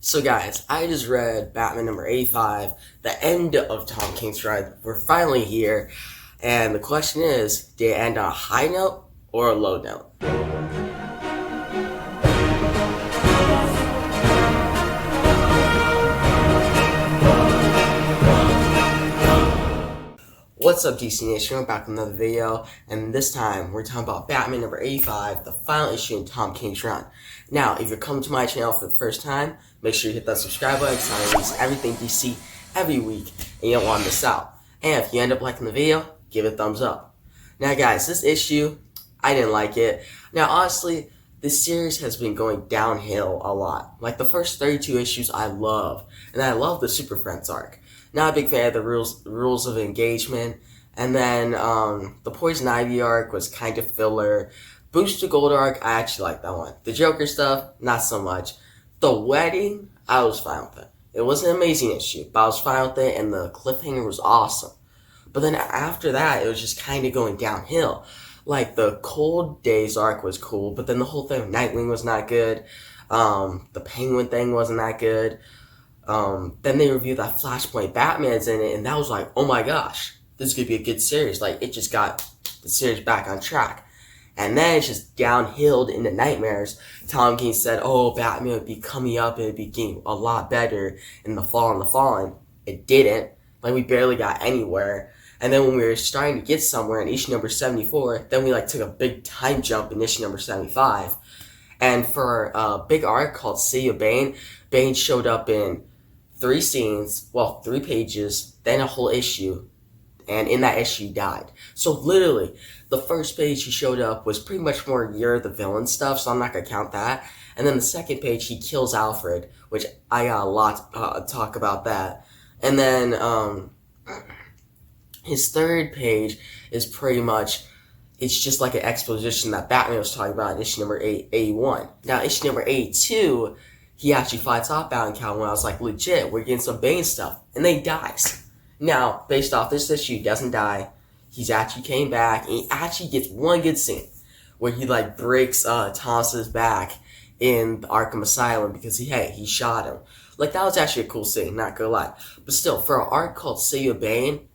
So guys, I just read Batman number 85, the end of Tom King's run. We're finally here, and the question is, did it end on a high note or a low note? What's up, DC Nation? We're back with another video, and this time we're talking about Batman number 85, the final issue in Tom King's run. Now, if you're coming to my channel for the first time, make sure you hit that subscribe button because I release everything DC every week, and you don't want to miss out. And if you end up liking the video, give it a thumbs up. Now, guys, this issue, I didn't like it. Now, honestly, this series has been going downhill a lot. Like, the first 32 issues I love, and I love the Super Friends arc. Not a big fan of the rules of engagement. And then the Poison Ivy arc was kind of filler. Boost to Gold arc, I actually like that one. The Joker stuff, not so much. The Wedding, I was fine with it. It wasn't an amazing issue, but I was fine with it, and the cliffhanger was awesome. But then after that, it was just kind of going downhill. Like, the Cold Days arc was cool, but then the whole thing with Nightwing was not good. The Penguin thing wasn't that good. Then they reviewed that Flashpoint Batman's in it, and that was like, oh my gosh, this could be a good series. Like, it just got the series back on track. And then it's just downhill into nightmares. Tom King said, oh, Batman would be coming up and it'd be getting a lot better in the Fall and the Fallen. It didn't. Like, we barely got anywhere. And then when we were starting to get somewhere in issue number 74, then we took a big time jump in issue number 75. And for a big arc called City of Bane, Bane showed up in 3 scenes, 3 pages, then a whole issue, and in that issue he died. So literally, the first page he showed up was pretty much more You're the Villain stuff, so I'm not going to count that. And then the second page he kills Alfred, which I got a lot to talk about that. And then his third page is pretty much, it's just like an exposition that Batman was talking about in issue number 81. Now issue number 82, he actually fights off Batman Catwoman. I was like, legit, we're getting some Bane stuff. And then he dies. Now, based off this issue, he doesn't die. He's actually came back, and he actually gets one good scene where he breaks Thomas's back in the Arkham Asylum because he shot him. Like, that was actually a cool scene, not gonna lie. But still, for an arc called City of Bane,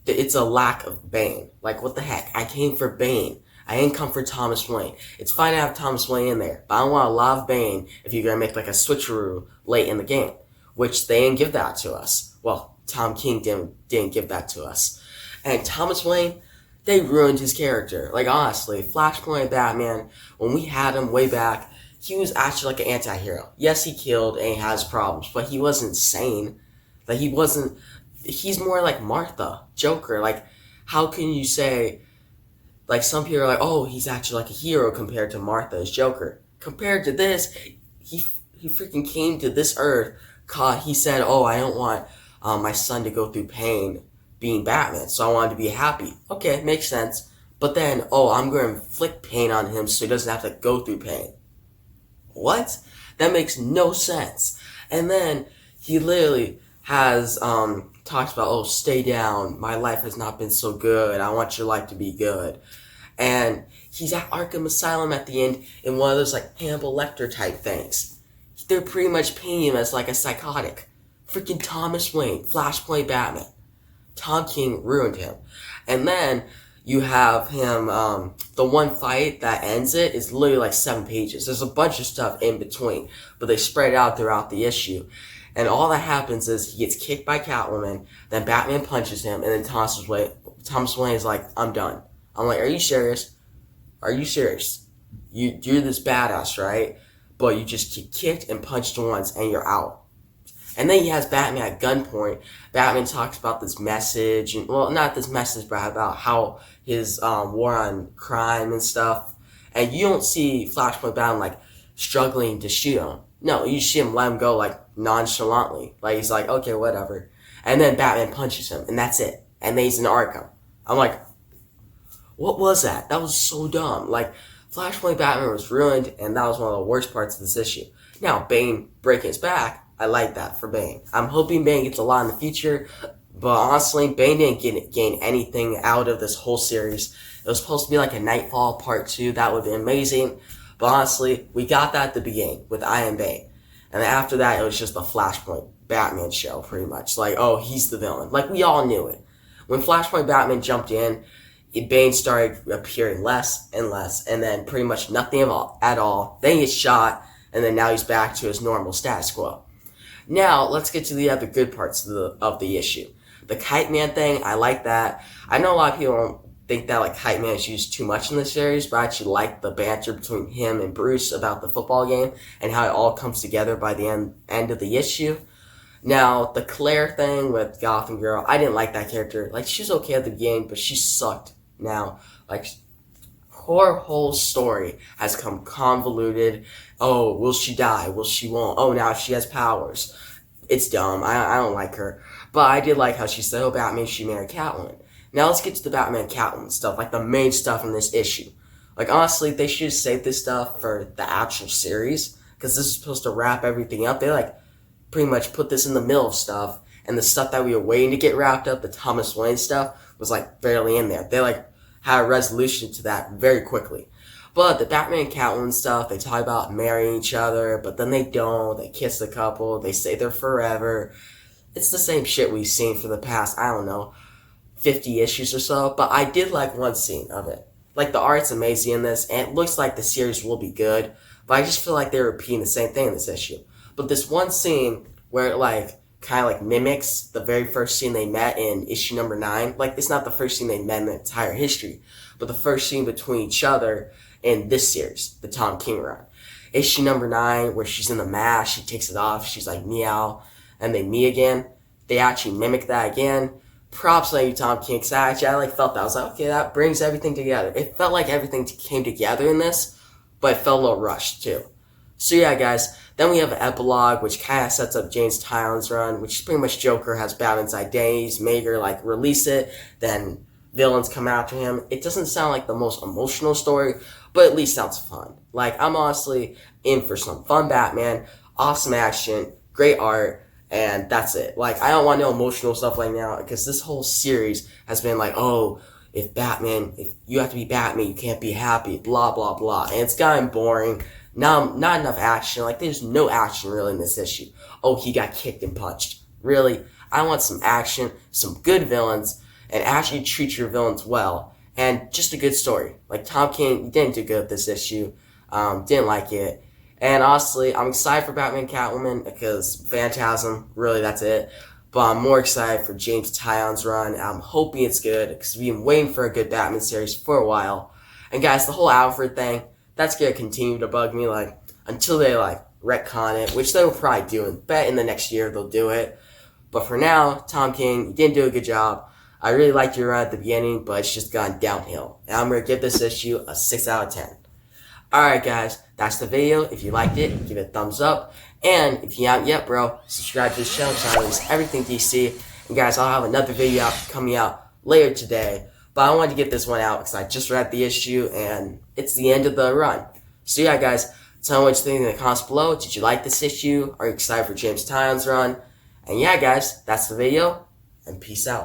it's a lack of Bane. Like, what the heck? I came for Bane. I didn't come for Thomas Wayne. It's fine to have Thomas Wayne in there, but I don't want a lot of Bane if you're going to make like a switcheroo late in the game, which they didn't give that to us. Well, Tom King didn't give that to us. And Thomas Wayne, they ruined his character. Like, honestly, Flashpoint Batman, when we had him way back, he was actually like an anti-hero. Yes, he killed and he has problems, but he wasn't sane. Like, he's more like Martha, Joker. Like, how can you say, like, some people are like, oh, he's actually like a hero compared to Martha as Joker. Compared to this, he freaking came to this earth. He said, oh, I don't want my son to go through pain being Batman, so I want him to be happy. Okay, makes sense. But then, oh, I'm going to inflict pain on him so he doesn't have to go through pain. What? That makes no sense. And then he literally has talks about, oh, stay down. My life has not been so good. I want your life to be good. And he's at Arkham Asylum at the end in one of those like Hannibal Lecter type things. They're pretty much painting him as like a psychotic. Freaking Thomas Wayne, Flashpoint Batman. Tom King ruined him. And then you have him, the one fight that ends it is literally like 7 pages. There's a bunch of stuff in between, but they spread it out throughout the issue. And all that happens is he gets kicked by Catwoman, then Batman punches him, and then Thomas Wayne is like, I'm done. I'm like, are you serious? Are you serious? You're this badass, right? But you just get kicked and punched once, and you're out. And then he has Batman at gunpoint. Batman talks about this message, and well, not this message, but about how his war on crime and stuff. And you don't see Flashpoint Batman like struggling to shoot him. No, you see him let him go like nonchalantly. Like, he's like, okay, whatever. And then Batman punches him, and that's it. And then he's in Arkham. I'm like, what was that? That was so dumb. Like, Flashpoint Batman was ruined, and that was one of the worst parts of this issue. Now, Bane breaking his back, I like that for Bane. I'm hoping Bane gets a lot in the future, but honestly, Bane didn't gain anything out of this whole series. It was supposed to be like a Nightfall Part 2. That would be amazing. But honestly, we got that at the beginning with I Am Bane. And then after that, it was just a Flashpoint Batman show, pretty much. Like, oh, he's the villain. Like, we all knew it. When Flashpoint Batman jumped in, Bane started appearing less and less, and then pretty much nothing at all. Then he gets shot, and then now he's back to his normal status quo. Now, let's get to the other good parts of the issue. The Kite Man thing, I like that. I know a lot of people don't think that like Kite Man is used too much in the series, but I actually like the banter between him and Bruce about the football game and how it all comes together by the end of the issue. Now, the Claire thing with Gotham Girl, I didn't like that character. Like, she was okay at the beginning, but she sucked now. Like, her whole story has come convoluted. Oh, will she die? Will she won't? Oh, now she has powers. It's dumb. I don't like her. But I did like how she said, oh, Batman, she married Catwoman. Now let's get to the Batman Catwoman stuff, like the main stuff in this issue. Like, honestly, they should save this stuff for the actual series, because this is supposed to wrap everything up. They, like, pretty much put this in the middle of stuff, and the stuff that we were waiting to get wrapped up, the Thomas Wayne stuff, was, like, barely in there. They, like, had a resolution to that very quickly. But the Batman and Catwoman stuff, they talk about marrying each other, but then they don't. They kiss the couple. They say they're forever. It's the same shit we've seen for the past, I don't know, 50 issues or so. But I did like one scene of it. Like, the art's amazing in this, and it looks like the series will be good. But I just feel like they're repeating the same thing in this issue. But this one scene where it, like, kind of, like, mimics the very first scene they met in issue number 9. Like, it's not the first scene they met in the entire history, but the first scene between each other in this series, the Tom King run. Issue number 9, where she's in the mask, she takes it off, she's like, meow, and they meet again. They actually mimic that again. Props to you, Tom King, because I like, felt that. I was like, okay, that brings everything together. It felt like everything came together in this, but it felt a little rushed, too. So yeah, guys, then we have an epilogue, which kind of sets up James Tyon's run, which is pretty much Joker has Batman's identities, Maker, like, release it, then villains come after him. It doesn't sound like the most emotional story, but at least sounds fun. Like, I'm honestly in for some fun Batman, awesome action, great art, and that's it. Like, I don't want no emotional stuff right now, because this whole series has been like, oh, if you have to be Batman, you can't be happy, blah, blah, blah. And it's gotten boring. Now, not enough action. Like, there's no action really in this issue. Oh, he got kicked and punched. Really? I want some action, some good villains, and actually treat your villains well, and just a good story. Like, Tom King didn't do good with this issue. Didn't like it. And honestly, I'm excited for Batman Catwoman, because Phantasm, really, that's it. But I'm more excited for James Tyon's run. I'm hoping it's good, because we've been waiting for a good Batman series for a while. And guys, the whole Alfred thing, that's going to continue to bug me, like, until they, like, retcon it, which they will probably do. And bet in the next year they'll do it. But for now, Tom King, you didn't do a good job. I really liked your run at the beginning, but it's just gone downhill. And I'm going to give this issue a 6 out of 10. Alright, guys, that's the video. If you liked it, give it a thumbs up. And if you haven't yet, bro, subscribe to this channel so I release everything DC. And guys, I'll have another video coming out later today. But I wanted to get this one out because I just read the issue and it's the end of the run. So yeah, guys, tell me what you think in the comments below. Did you like this issue? Are you excited for James Tyon's run? And yeah, guys, that's the video. And peace out.